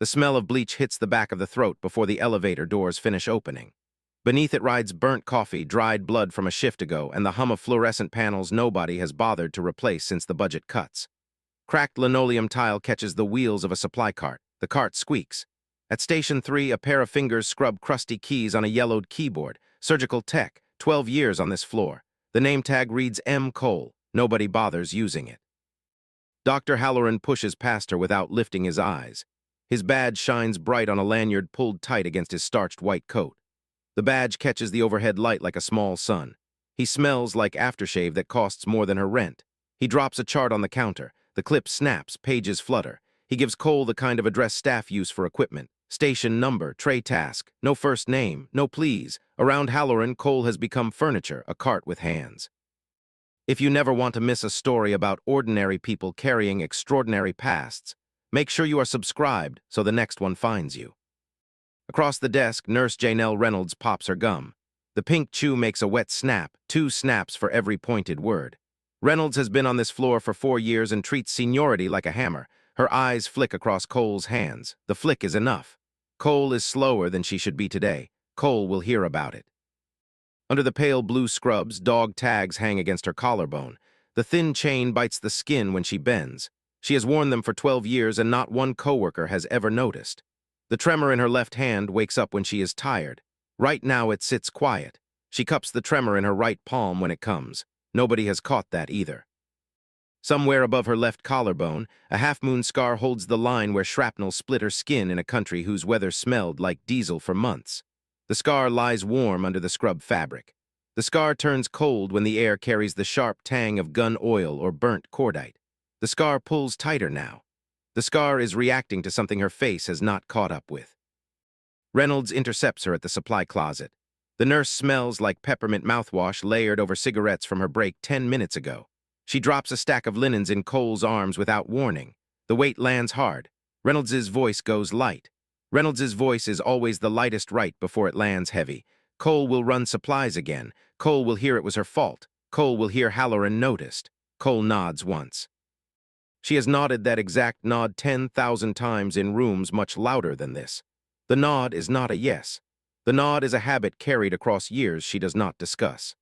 The smell of bleach hits the back of the throat before the elevator doors finish opening. Beneath it rides burnt coffee, dried blood from a shift ago, and the hum of fluorescent panels nobody has bothered to replace since the budget cuts. Cracked linoleum tile catches the wheels of a supply cart. The cart squeaks. At Station 3, a pair of fingers scrub crusty keys on a yellowed keyboard. Surgical tech, 12 years on this floor. The name tag reads M. Cole. Nobody bothers using it. Dr. Halloran pushes past her without lifting his eyes. His badge shines bright on a lanyard pulled tight against his starched white coat. The badge catches the overhead light like a small sun. He smells like aftershave that costs more than her rent. He drops a chart on the counter. The clip snaps, pages flutter. He gives Cole the kind of address staff use for equipment. Station number, tray task, no first name, no please. Around Halloran, Cole has become furniture, a cart with hands. If you never want to miss a story about ordinary people carrying extraordinary pasts, make sure you are subscribed so the next one finds you. Across the desk, Nurse Janelle Reynolds pops her gum. The pink chew makes a wet snap, 2 snaps for every pointed word. Reynolds has been on this floor for 4 years and treats seniority like a hammer. Her eyes flick across Cole's hands. The flick is enough. Cole is slower than she should be today. Cole will hear about it. Under the pale blue scrubs, dog tags hang against her collarbone. The thin chain bites the skin when she bends. She has worn them for 12 years and not one coworker has ever noticed. The tremor in her left hand wakes up when she is tired. Right now it sits quiet. She cups the tremor in her right palm when it comes. Nobody has caught that either. Somewhere above her left collarbone, a half-moon scar holds the line where shrapnel split her skin in a country whose weather smelled like diesel for months. The scar lies warm under the scrub fabric. The scar turns cold when the air carries the sharp tang of gun oil or burnt cordite. The scar pulls tighter now. The scar is reacting to something her face has not caught up with. Reynolds intercepts her at the supply closet. The nurse smells like peppermint mouthwash layered over cigarettes from her break 10 minutes ago. She drops a stack of linens in Cole's arms without warning. The weight lands hard. Reynolds's voice goes light. Reynolds's voice is always the lightest right before it lands heavy. Cole will run supplies again. Cole will hear it was her fault. Cole will hear Halloran noticed. Cole nods once. She has nodded that exact nod 10,000 times in rooms much louder than this. The nod is not a yes. The nod is a habit carried across years she does not discuss.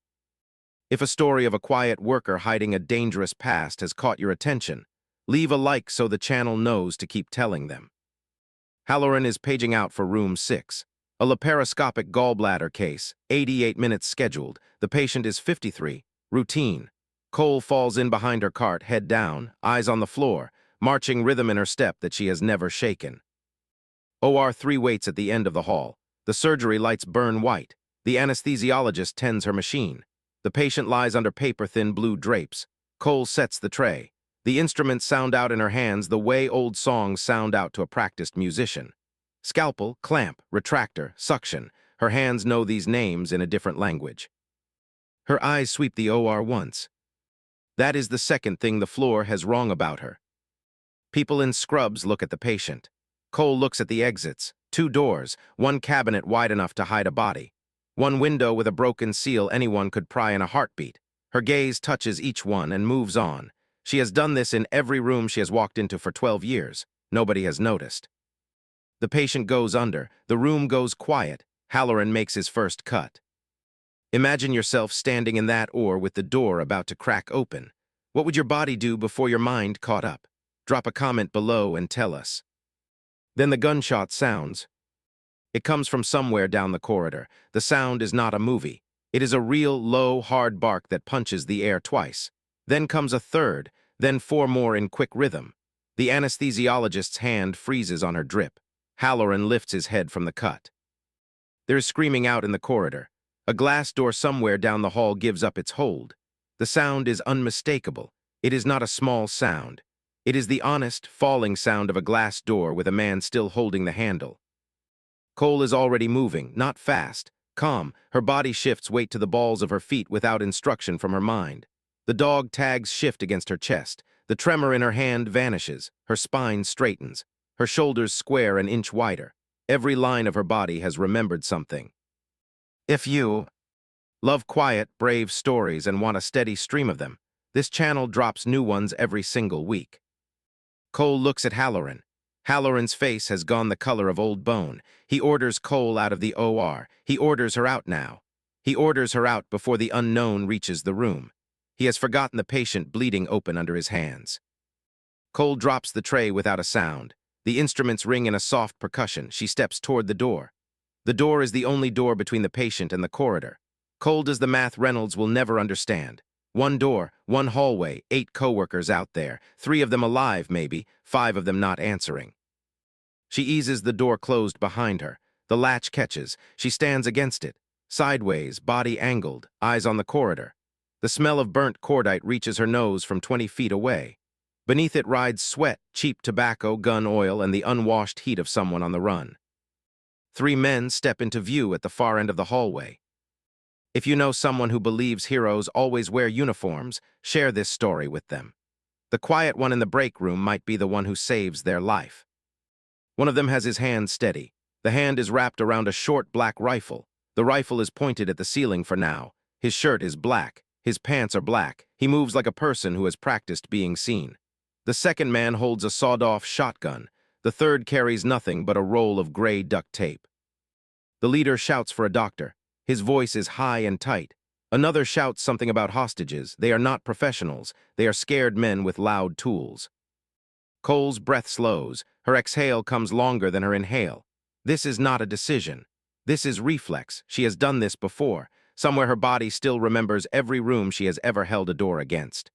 If a story of a quiet worker hiding a dangerous past has caught your attention, leave a like so the channel knows to keep telling them. Halloran is paging out for room 6. A laparoscopic gallbladder case, 88 minutes scheduled. The patient is 53. Routine. Cole falls in behind her cart, head down, eyes on the floor, marching rhythm in her step that she has never shaken. OR 3 waits at the end of the hall. The surgery lights burn white. The anesthesiologist tends her machine. The patient lies under paper-thin blue drapes. Cole sets the tray. The instruments sound out in her hands the way old songs sound out to a practiced musician. Scalpel, clamp, retractor, suction. Her hands know these names in a different language. Her eyes sweep the OR once. That is the second thing the floor has wrong about her. People in scrubs look at the patient. Cole looks at the exits. 2 doors, 1 cabinet wide enough to hide a body. 1 window with a broken seal anyone could pry in a heartbeat. Her gaze touches each one and moves on. She has done this in every room she has walked into for 12 years. Nobody has noticed. The patient goes under. The room goes quiet. Halloran makes his first cut. Imagine yourself standing in that OR with the door about to crack open. What would your body do before your mind caught up? Drop a comment below and tell us. Then the gunshot sounds. It comes from somewhere down the corridor. The sound is not a movie. It is a real, low, hard bark that punches the air twice. Then comes a third, then 4 more in quick rhythm. The anesthesiologist's hand freezes on her drip. Halloran lifts his head from the cut. There is screaming out in the corridor. A glass door somewhere down the hall gives up its hold. The sound is unmistakable. It is not a small sound. It is the honest, falling sound of a glass door with a man still holding the handle. Cole is already moving, not fast, calm. Her body shifts weight to the balls of her feet without instruction from her mind. The dog tags shift against her chest. The tremor in her hand vanishes. Her spine straightens. Her shoulders square an inch wider. Every line of her body has remembered something. If you love quiet, brave stories and want a steady stream of them, this channel drops new ones every single week. Cole looks at Halloran. Halloran's face has gone the color of old bone. He orders Cole out of the OR. He orders her out now. He orders her out before the unknown reaches the room. He has forgotten the patient bleeding open under his hands. Cole drops the tray without a sound. The instruments ring in a soft percussion. She steps toward the door. The door is the only door between the patient and the corridor. Cold as the math Reynolds will never understand. One door, one hallway, 8 coworkers out there, 3 of them alive maybe, 5 of them not answering. She eases the door closed behind her. The latch catches. She stands against it, sideways, body angled, eyes on the corridor. The smell of burnt cordite reaches her nose from 20 feet away. Beneath it rides sweat, cheap tobacco, gun oil, and the unwashed heat of someone on the run. 3 men step into view at the far end of the hallway. If you know someone who believes heroes always wear uniforms, share this story with them. The quiet one in the break room might be the one who saves their life. One of them has his hand steady. The hand is wrapped around a short black rifle. The rifle is pointed at the ceiling for now. His shirt is black. His pants are black. He moves like a person who has practiced being seen. The second man holds a sawed-off shotgun. The third carries nothing but a roll of gray duct tape. The leader shouts for a doctor. His voice is high and tight. Another shouts something about hostages. They are not professionals. They are scared men with loud tools. Cole's breath slows. Her exhale comes longer than her inhale. This is not a decision. This is reflex. She has done this before. Somewhere her body still remembers every room she has ever held a door against.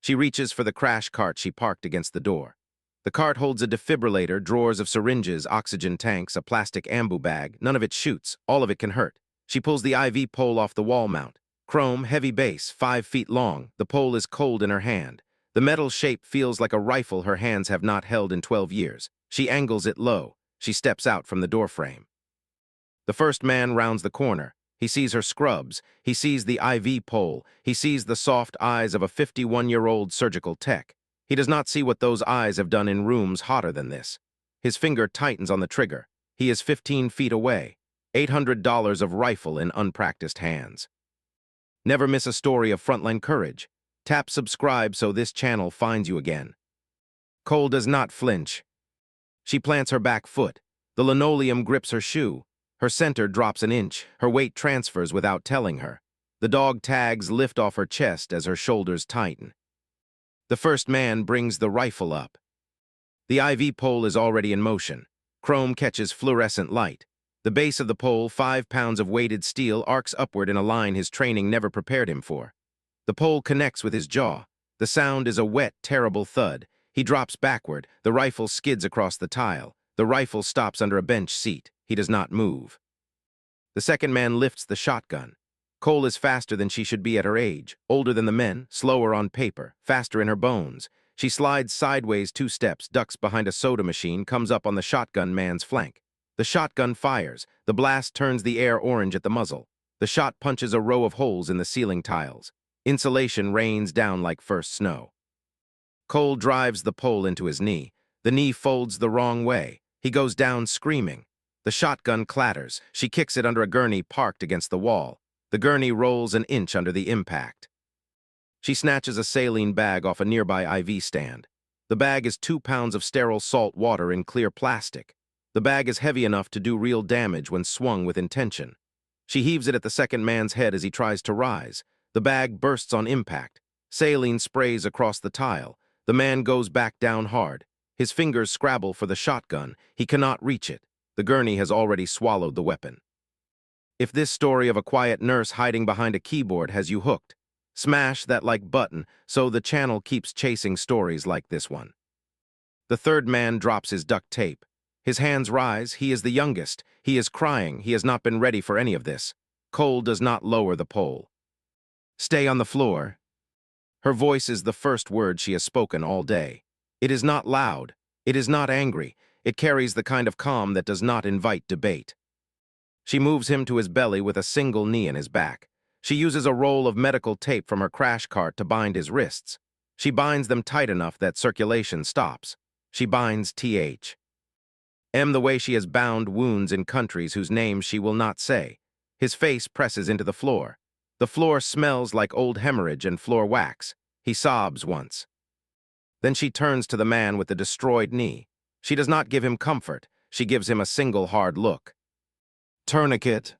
She reaches for the crash cart she parked against the door. The cart holds a defibrillator, drawers of syringes, oxygen tanks, a plastic ambu bag. None of it shoots. All of it can hurt. She pulls the IV pole off the wall mount. Chrome, heavy base, 5 feet long. The pole is cold in her hand. The metal shape feels like a rifle her hands have not held in 12 years. She angles it low. She steps out from the doorframe. The first man rounds the corner. He sees her scrubs. He sees the IV pole. He sees the soft eyes of a 51-year-old surgical tech. He does not see what those eyes have done in rooms hotter than this. His finger tightens on the trigger. He is 15 feet away. $800 of rifle in unpracticed hands. Never miss a story of frontline courage. Tap subscribe so this channel finds you again. Cole does not flinch. She plants her back foot. The linoleum grips her shoe. Her center drops an inch. Her weight transfers without telling her. The dog tags lift off her chest as her shoulders tighten. The first man brings the rifle up. The IV pole is already in motion. Chrome catches fluorescent light. The base of the pole, 5 pounds of weighted steel, arcs upward in a line his training never prepared him for. The pole connects with his jaw. The sound is a wet, terrible thud. He drops backward. The rifle skids across the tile. The rifle stops under a bench seat. He does not move. The second man lifts the shotgun. Cole is faster than she should be at her age, older than the men, slower on paper, faster in her bones. She slides sideways 2 steps, ducks behind a soda machine, comes up on the shotgun man's flank. The shotgun fires. The blast turns the air orange at the muzzle. The shot punches a row of holes in the ceiling tiles. Insulation rains down like first snow. Cole drives the pole into his knee. The knee folds the wrong way. He goes down screaming. The shotgun clatters. She kicks it under a gurney parked against the wall. The gurney rolls an inch under the impact. She snatches a saline bag off a nearby IV stand. The bag is 2 pounds of sterile salt water in clear plastic. The bag is heavy enough to do real damage when swung with intention. She heaves it at the second man's head as he tries to rise. The bag bursts on impact. Saline sprays across the tile. The man goes back down hard. His fingers scrabble for the shotgun. He cannot reach it. The gurney has already swallowed the weapon. If this story of a quiet nurse hiding behind a keyboard has you hooked, smash that like button so the channel keeps chasing stories like this one. The third man drops his duct tape. His hands rise. He is the youngest. He is crying. He has not been ready for any of this. Cole does not lower the pole. Stay on the floor. Her voice is the first word she has spoken all day. It is not loud. It is not angry. It carries the kind of calm that does not invite debate. She moves him to his belly with a single knee in his back. She uses a roll of medical tape from her crash cart to bind his wrists. She binds them tight enough that circulation stops. She binds TH. M the way she has bound wounds in countries whose names she will not say. His face presses into the floor. The floor smells like old hemorrhage and floor wax. He sobs once. Then she turns to the man with the destroyed knee. She does not give him comfort. She gives him a single hard look. Tourniquet.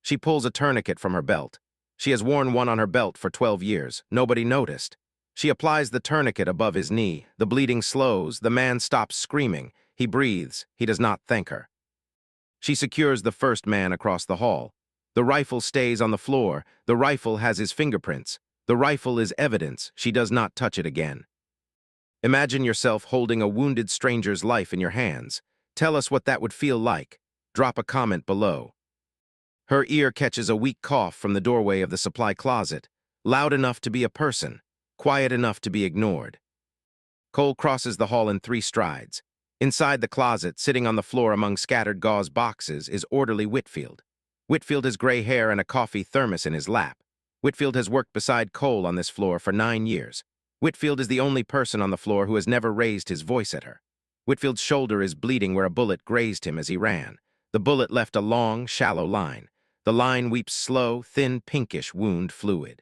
She pulls a tourniquet from her belt. She has worn one on her belt for 12 years. Nobody noticed. She applies the tourniquet above his knee. The bleeding slows. The man stops screaming. He breathes. He does not thank her. She secures the first man across the hall. The rifle stays on the floor. The rifle has his fingerprints. The rifle is evidence. She does not touch it again. Imagine yourself holding a wounded stranger's life in your hands. Tell us what that would feel like. Drop a comment below. Her ear catches a weak cough from the doorway of the supply closet, loud enough to be a person, quiet enough to be ignored. Cole crosses the hall in 3 strides. Inside the closet, sitting on the floor among scattered gauze boxes, is orderly Whitfield. Whitfield has gray hair and a coffee thermos in his lap. Whitfield has worked beside Cole on this floor for 9 years. Whitfield is the only person on the floor who has never raised his voice at her. Whitfield's shoulder is bleeding where a bullet grazed him as he ran. The bullet left a long, shallow line. The line weeps slow, thin, pinkish wound fluid.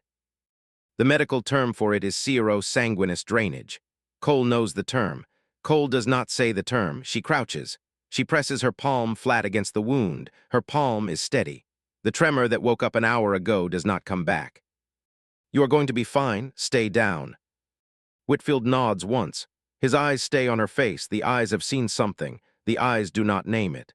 The medical term for it is serosanguinous drainage. Cole knows the term. Cole does not say the term. She crouches. She presses her palm flat against the wound. Her palm is steady. The tremor that woke up an hour ago does not come back. You are going to be fine. Stay down. Whitfield nods once. His eyes stay on her face. The eyes have seen something. The eyes do not name it.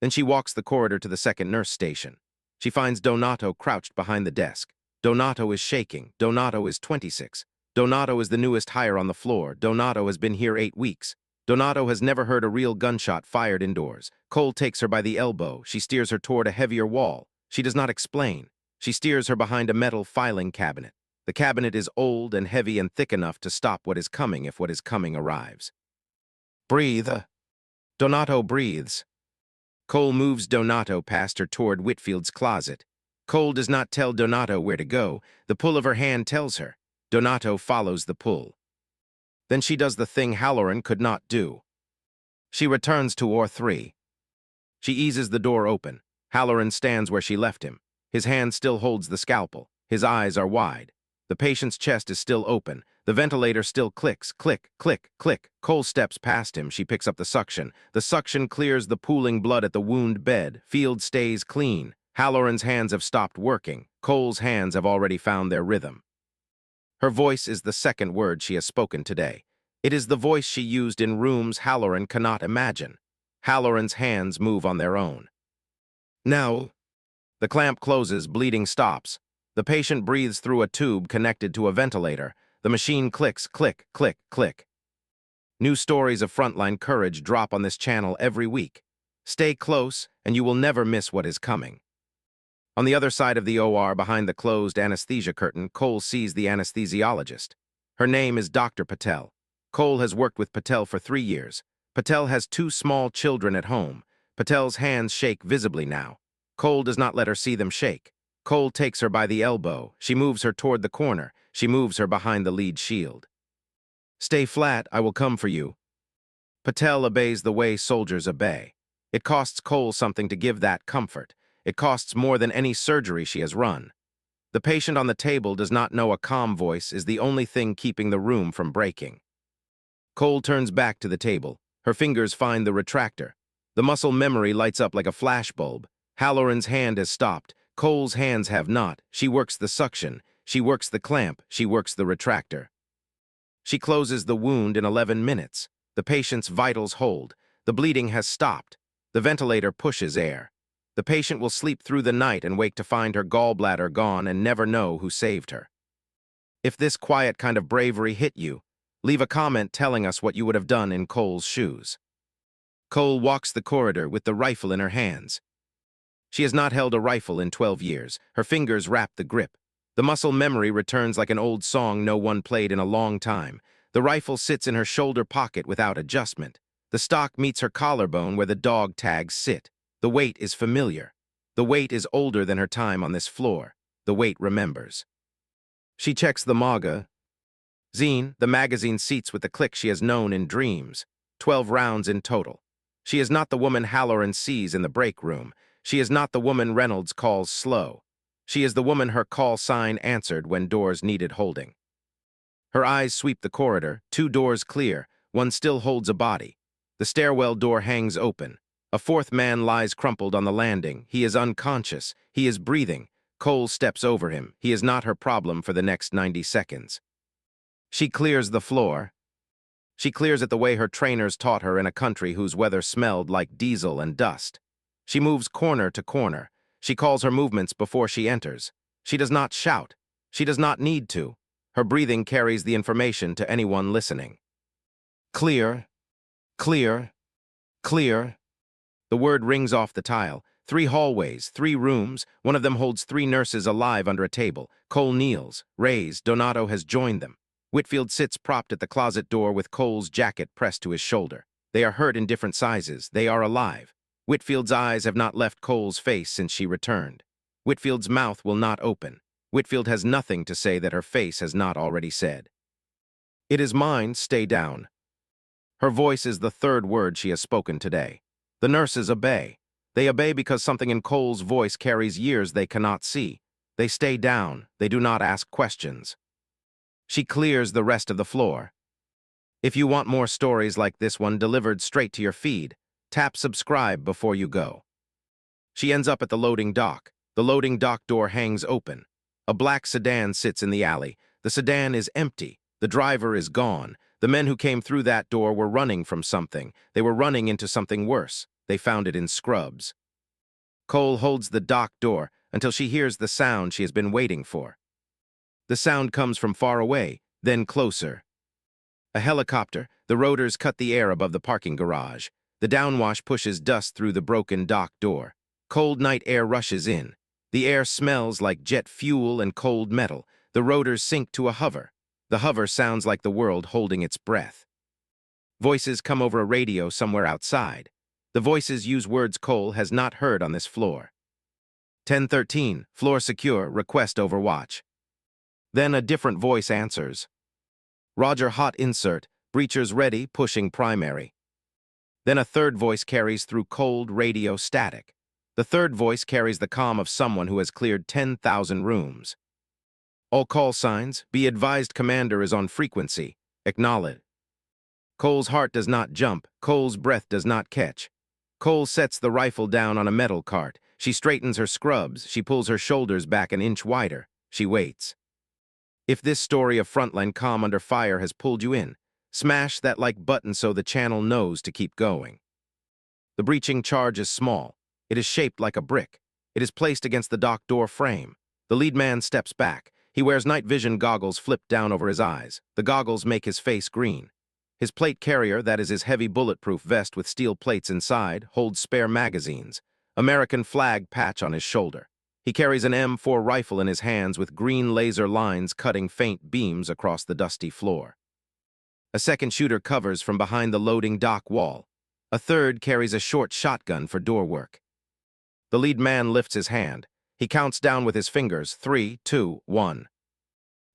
Then she walks the corridor to the second nurse station. She finds Donato crouched behind the desk. Donato is shaking. Donato is 26. Donato is the newest hire on the floor. Donato has been here 8 weeks. Donato has never heard a real gunshot fired indoors. Cole takes her by the elbow. She steers her toward a heavier wall. She does not explain. She steers her behind a metal filing cabinet. The cabinet is old and heavy and thick enough to stop what is coming if what is coming arrives. Breathe. Donato breathes. Cole moves Donato past her toward Whitfield's closet. Cole does not tell Donato where to go. The pull of her hand tells her. Donato follows the pull. Then she does the thing Halloran could not do. She returns to OR3. She eases the door open. Halloran stands where she left him. His hand still holds the scalpel. His eyes are wide. The patient's chest is still open. The ventilator still clicks. Click, click, click. Cole steps past him. She picks up the suction. The suction clears the pooling blood at the wound bed. Field stays clean. Halloran's hands have stopped working. Cole's hands have already found their rhythm. Her voice is the second word she has spoken today. It is the voice she used in rooms Halloran cannot imagine. Halloran's hands move on their own. Now, the clamp closes, bleeding stops. The patient breathes through a tube connected to a ventilator. The machine clicks, click, click, click. New stories of frontline courage drop on this channel every week. Stay close, and you will never miss what is coming. On the other side of the OR, behind the closed anesthesia curtain, Cole sees the anesthesiologist. Her name is Dr. Patel. Cole has worked with Patel for 3 years. Patel has 2 small children at home. Patel's hands shake visibly now. Cole does not let her see them shake. Cole takes her by the elbow. She moves her toward the corner. She moves her behind the lead shield. Stay flat, I will come for you. Patel obeys the way soldiers obey. It costs Cole something to give that comfort. It costs more than any surgery she has run. The patient on the table does not know a calm voice is the only thing keeping the room from breaking. Cole turns back to the table. Her fingers find the retractor. The muscle memory lights up like a flashbulb. Halloran's hand has stopped. Cole's hands have not. She works the suction. She works the clamp. She works the retractor. She closes the wound in 11 minutes. The patient's vitals hold. The bleeding has stopped. The ventilator pushes air. The patient will sleep through the night and wake to find her gallbladder gone and never know who saved her. If this quiet kind of bravery hit you, leave a comment telling us what you would have done in Cole's shoes. Cole walks the corridor with the rifle in her hands. She has not held a rifle in 12 years. Her fingers wrap the grip. The muscle memory returns like an old song no one played in a long time. The rifle sits in her shoulder pocket without adjustment. The stock meets her collarbone where the dog tags sit. The weight is familiar. The weight is older than her time on this floor. The weight remembers. She checks the MAGA. Zine, the magazine seats with the click she has known in dreams. 12 rounds in total. She is not the woman Halloran sees in the break room. She is not the woman Reynolds calls slow. She is the woman her call sign answered when doors needed holding. Her eyes sweep the corridor, 2 doors clear, one still holds a body. The stairwell door hangs open. A fourth man lies crumpled on the landing. He is unconscious. He is breathing. Cole steps over him. He is not her problem for the next 90 seconds. She clears the floor. She clears it the way her trainers taught her in a country whose weather smelled like diesel and dust. She moves corner to corner. She calls her movements before she enters. She does not shout. She does not need to. Her breathing carries the information to anyone listening. Clear, clear, clear. The word rings off the tile. 3 hallways, 3 rooms. One of them holds 3 nurses alive under a table. Cole kneels. Rays, Donato has joined them. Whitfield sits propped at the closet door with Cole's jacket pressed to his shoulder. They are hurt in different sizes. They are alive. Whitfield's eyes have not left Cole's face since she returned. Whitfield's mouth will not open. Whitfield has nothing to say that her face has not already said. It is mine, stay down. Her voice is the 3rd word she has spoken today. The nurses obey. They obey because something in Cole's voice carries years they cannot see. They stay down. They do not ask questions. She clears the rest of the floor. If you want more stories like this one delivered straight to your feed, tap subscribe before you go. She ends up at the loading dock. The loading dock door hangs open. A black sedan sits in the alley. The sedan is empty. The driver is gone. The men who came through that door were running from something. They were running into something worse. They found it in scrubs. Cole holds the dock door until she hears the sound she has been waiting for. The sound comes from far away, then closer. A helicopter. The rotors cut the air above the parking garage. The downwash pushes dust through the broken dock door. Cold night air rushes in. The air smells like jet fuel and cold metal. The rotors sink to a hover. The hover sounds like the world holding its breath. Voices come over a radio somewhere outside. The voices use words Cole has not heard on this floor. 1013, floor secure, request overwatch. Then a different voice answers. Roger, hot insert, breachers ready, pushing primary. Then a 3rd voice carries through cold radio static. The 3rd voice carries the comm of someone who has cleared 10,000 rooms. All call signs, be advised commander is on frequency, acknowledge. Cole's heart does not jump, Cole's breath does not catch. Cole sets the rifle down on a metal cart. She straightens her scrubs, she pulls her shoulders back an inch wider. She waits. If this story of frontline comm under fire has pulled you in, smash that like button so the channel knows to keep going. The breaching charge is small. It is shaped like a brick. It is placed against the dock door frame. The lead man steps back. He wears night vision goggles flipped down over his eyes. The goggles make his face green. His plate carrier, that is his heavy bulletproof vest with steel plates inside, holds spare magazines. American flag patch on his shoulder. He carries an M4 rifle in his hands with green laser lines cutting faint beams across the dusty floor. A 2nd shooter covers from behind the loading dock wall. A 3rd carries a short shotgun for door work. The lead man lifts his hand. He counts down with his fingers, 3, 2, 1.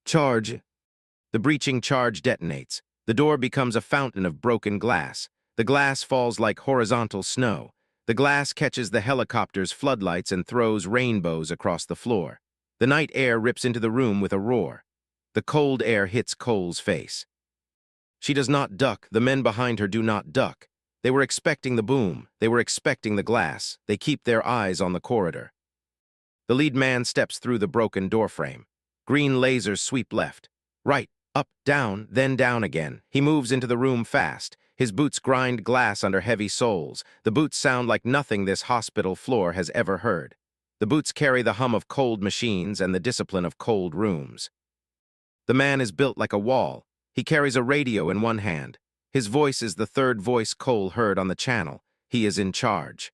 Charge. The breaching charge detonates. The door becomes a fountain of broken glass. The glass falls like horizontal snow. The glass catches the helicopter's floodlights and throws rainbows across the floor. The night air rips into the room with a roar. The cold air hits Cole's face. She does not duck. The men behind her do not duck. They were expecting the boom. They were expecting the glass. They keep their eyes on the corridor. The lead man steps through the broken doorframe. Green lasers sweep left, right, up, down, then down again. He moves into the room fast. His boots grind glass under heavy soles. The boots sound like nothing this hospital floor has ever heard. The boots carry the hum of cold machines and the discipline of cold rooms. The man is built like a wall. He carries a radio in one hand. His voice is the 3rd voice Cole heard on the channel. He is in charge.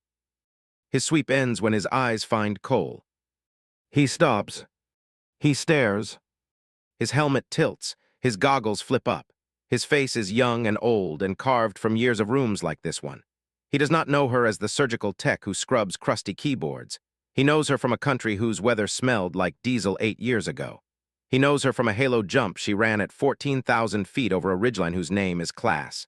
His sweep ends when his eyes find Cole. He stops. He stares. His helmet tilts. His goggles flip up. His face is young and old and carved from years of rooms like this one. He does not know her as the surgical tech who scrubs crusty keyboards. He knows her from a country whose weather smelled like diesel 8 years ago. He knows her from a halo jump she ran at 14,000 feet over a ridgeline whose name is Class.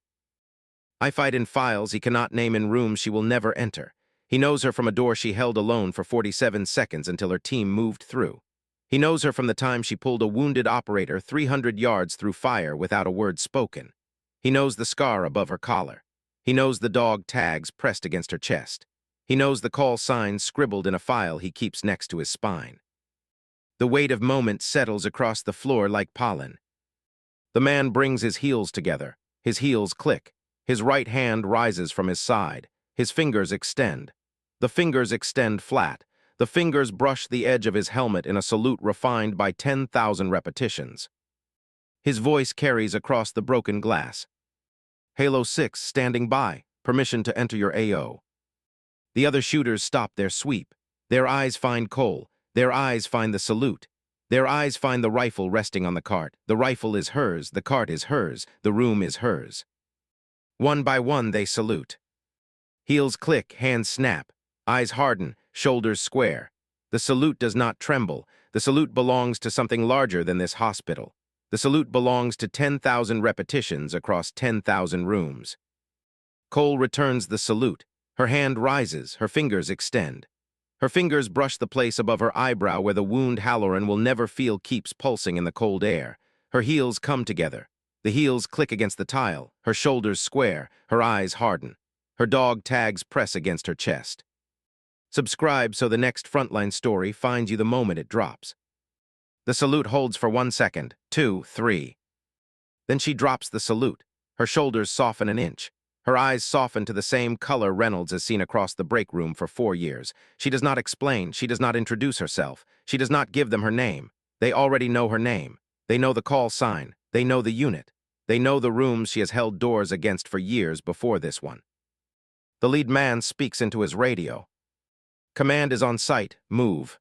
I fight in files he cannot name in rooms she will never enter. He knows her from a door she held alone for 47 seconds until her team moved through. He knows her from the time she pulled a wounded operator 300 yards through fire without a word spoken. He knows the scar above her collar. He knows the dog tags pressed against her chest. He knows the call signs scribbled in a file he keeps next to his spine. The weight of moment settles across the floor like pollen. The man brings his heels together. His heels click. His right hand rises from his side. His fingers extend. The fingers extend flat. The fingers brush the edge of his helmet in a salute refined by 10,000 repetitions. His voice carries across the broken glass. Halo 6 standing by. Permission to enter your AO. The other shooters stop their sweep. Their eyes find Cole. Their eyes find the salute. Their eyes find the rifle resting on the cart. The rifle is hers, the cart is hers, the room is hers. One by one they salute. Heels click, hands snap, eyes harden, shoulders square. The salute does not tremble. The salute belongs to something larger than this hospital. The salute belongs to 10,000 repetitions across 10,000 rooms. Cole returns the salute. Her hand rises, her fingers extend. Her fingers brush the place above her eyebrow where the wound Halloran will never feel keeps pulsing in the cold air. Her heels come together. The heels click against the tile, her shoulders square, her eyes harden. Her dog tags press against her chest. Subscribe so the next Frontline story finds you the moment it drops. The salute holds for 1 second, 2, 3. Then she drops the salute. Her shoulders soften an inch. Her eyes soften to the same color Reynolds has seen across the break room for 4 years. She does not explain. She does not introduce herself. She does not give them her name. They already know her name. They know the call sign. They know the unit. They know the rooms she has held doors against for years before this one. The lead man speaks into his radio. Command is on site. Move.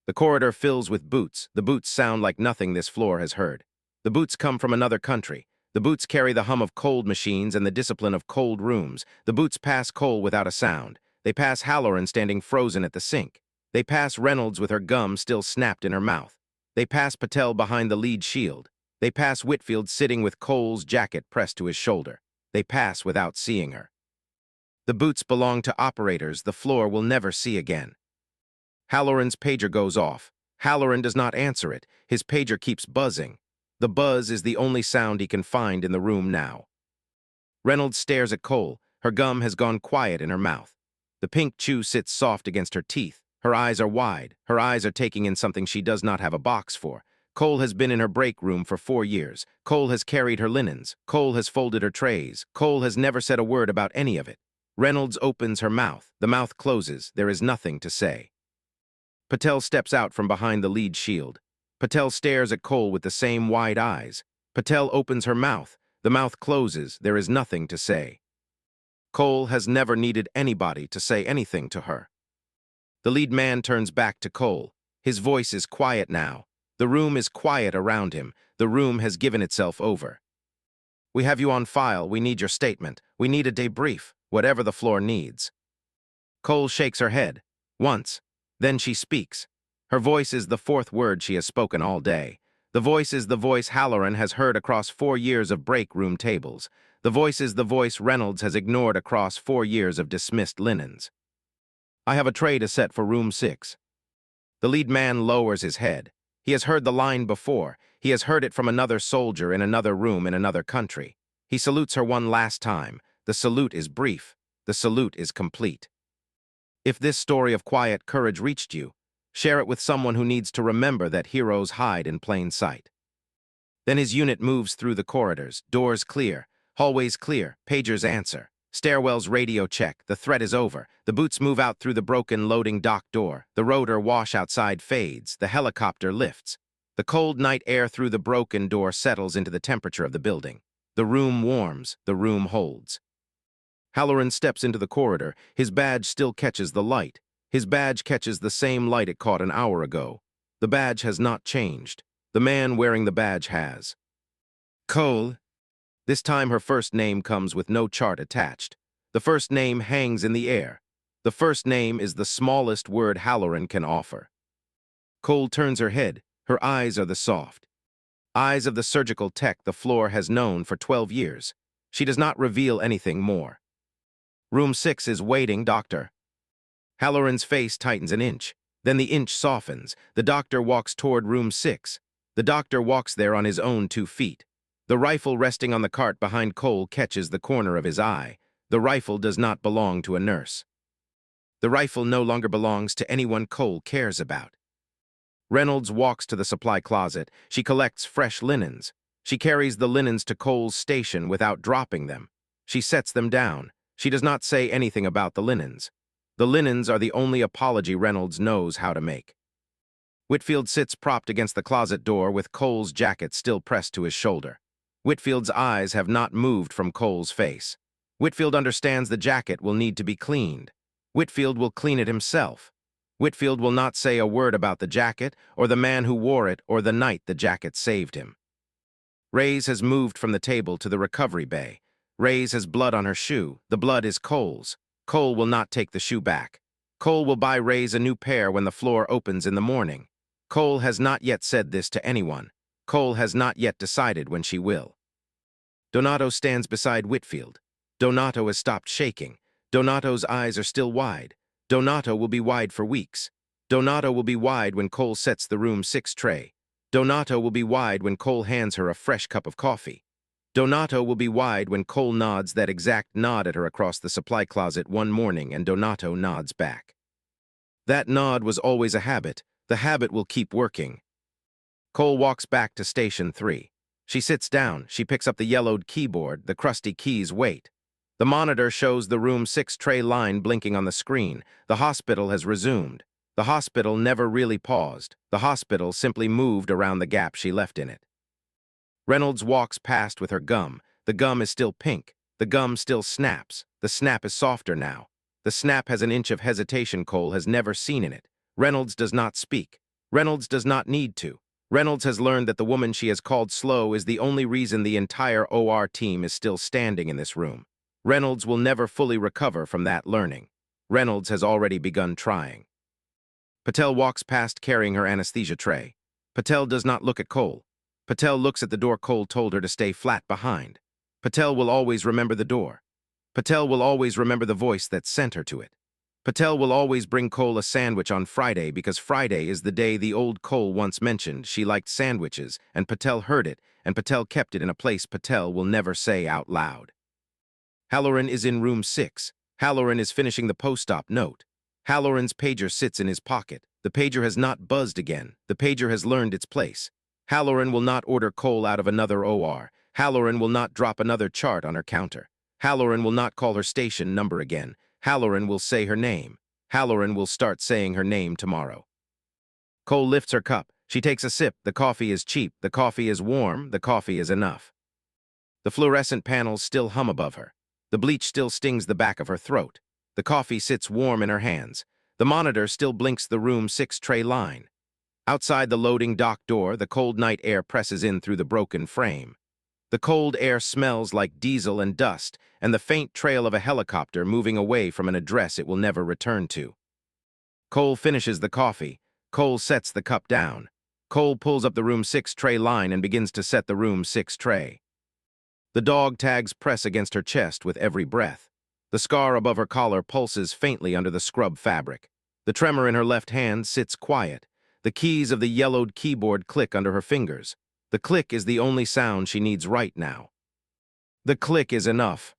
The corridor fills with boots. The boots sound like nothing this floor has heard. The boots come from another country. The boots carry the hum of cold machines and the discipline of cold rooms. The boots pass Cole without a sound. They pass Halloran standing frozen at the sink. They pass Reynolds with her gum still snapped in her mouth. They pass Patel behind the lead shield. They pass Whitfield sitting with Cole's jacket pressed to his shoulder. They pass without seeing her. The boots belong to operators the floor will never see again. Halloran's pager goes off. Halloran does not answer it. His pager keeps buzzing. The buzz is the only sound he can find in the room now. Reynolds stares at Cole. Her gum has gone quiet in her mouth. The pink chew sits soft against her teeth. Her eyes are wide. Her eyes are taking in something she does not have a box for. Cole has been in her break room for 4 years. Cole has carried her linens. Cole has folded her trays. Cole has never said a word about any of it. Reynolds opens her mouth. The mouth closes. There is nothing to say. Patel steps out from behind the lead shield. Patel stares at Cole with the same wide eyes. Patel opens her mouth. The mouth closes. There is nothing to say. Cole has never needed anybody to say anything to her. The lead man turns back to Cole. His voice is quiet now. The room is quiet around him. The room has given itself over. We have you on file. We need your statement. We need a debrief, whatever the floor needs. Cole shakes her head. Once. Then she speaks. Her voice is the 4th word she has spoken all day. The voice is the voice Halloran has heard across 4 years of break room tables. The voice is the voice Reynolds has ignored across 4 years of dismissed linens. I have a tray to set for room 6. The lead man lowers his head. He has heard the line before. He has heard it from another soldier in another room in another country. He salutes her one last time. The salute is brief. The salute is complete. If this story of quiet courage reached you, share it with someone who needs to remember that heroes hide in plain sight. Then his unit moves through the corridors, doors clear, hallways clear, pagers answer, stairwells radio check, the threat is over, the boots move out through the broken loading dock door, the rotor wash outside fades, the helicopter lifts. The cold night air through the broken door settles into the temperature of the building. The room warms, the room holds. Halloran steps into the corridor, his badge still catches the light. His badge catches the same light it caught an hour ago. The badge has not changed. The man wearing the badge has. Cole. This time her first name comes with no chart attached. The first name hangs in the air. The first name is the smallest word Halloran can offer. Cole turns her head. Her eyes are the soft eyes of the surgical tech the floor has known for 12 years. She does not reveal anything more. Room 6 is waiting, doctor. Halloran's face tightens an inch. Then the inch softens. The doctor walks toward room 6. The doctor walks there on his own 2 feet. The rifle resting on the cart behind Cole catches the corner of his eye. The rifle does not belong to a nurse. The rifle no longer belongs to anyone Cole cares about. Reynolds walks to the supply closet. She collects fresh linens. She carries the linens to Cole's station without dropping them. She sets them down. She does not say anything about the linens. The linens are the only apology Reynolds knows how to make. Whitfield sits propped against the closet door with Cole's jacket still pressed to his shoulder. Whitfield's eyes have not moved from Cole's face. Whitfield understands the jacket will need to be cleaned. Whitfield will clean it himself. Whitfield will not say a word about the jacket, or the man who wore it, or the night the jacket saved him. Reyes has moved from the table to the recovery bay. Reyes has blood on her shoe. The blood is Cole's. Cole will not take the shoe back. Cole will buy Reyes a new pair when the floor opens in the morning. Cole has not yet said this to anyone. Cole has not yet decided when she will. Donato stands beside Whitfield. Donato has stopped shaking. Donato's eyes are still wide. Donato will be wide for weeks. Donato will be wide when Cole sets the room 6 tray. Donato will be wide when Cole hands her a fresh cup of coffee. Donato will be wide when Cole nods that exact nod at her across the supply closet one morning and Donato nods back. That nod was always a habit. The habit will keep working. Cole walks back to Station 3. She sits down. She picks up the yellowed keyboard. The crusty keys wait. The monitor shows the room 6 tray line blinking on the screen. The hospital has resumed. The hospital never really paused. The hospital simply moved around the gap she left in it. Reynolds walks past with her gum. The gum is still pink. The gum still snaps. The snap is softer now. The snap has an inch of hesitation Cole has never seen in it. Reynolds does not speak. Reynolds does not need to. Reynolds has learned that the woman she has called slow is the only reason the entire OR team is still standing in this room. Reynolds will never fully recover from that learning. Reynolds has already begun trying. Patel walks past carrying her anesthesia tray. Patel does not look at Cole. Patel looks at the door Cole told her to stay flat behind. Patel will always remember the door. Patel will always remember the voice that sent her to it. Patel will always bring Cole a sandwich on Friday because Friday is the day the old Cole once mentioned she liked sandwiches, and Patel heard it, and Patel kept it in a place Patel will never say out loud. Halloran is in room 6. Halloran is finishing the post-op note. Halloran's pager sits in his pocket. The pager has not buzzed again. The pager has learned its place. Halloran will not order Cole out of another OR. Halloran will not drop another chart on her counter. Halloran will not call her station number again. Halloran will say her name. Halloran will start saying her name tomorrow. Cole lifts her cup. She takes a sip. The coffee is cheap. The coffee is warm. The coffee is enough. The fluorescent panels still hum above her. The bleach still stings the back of her throat. The coffee sits warm in her hands. The monitor still blinks the room 6 tray line. Outside the loading dock door, the cold night air presses in through the broken frame. The cold air smells like diesel and dust, and the faint trail of a helicopter moving away from an address it will never return to. Cole finishes the coffee. Cole sets the cup down. Cole pulls up the room 6 tray line and begins to set the room 6 tray. The dog tags press against her chest with every breath. The scar above her collar pulses faintly under the scrub fabric. The tremor in her left hand sits quiet. The keys of the yellowed keyboard click under her fingers. The click is the only sound she needs right now. The click is enough.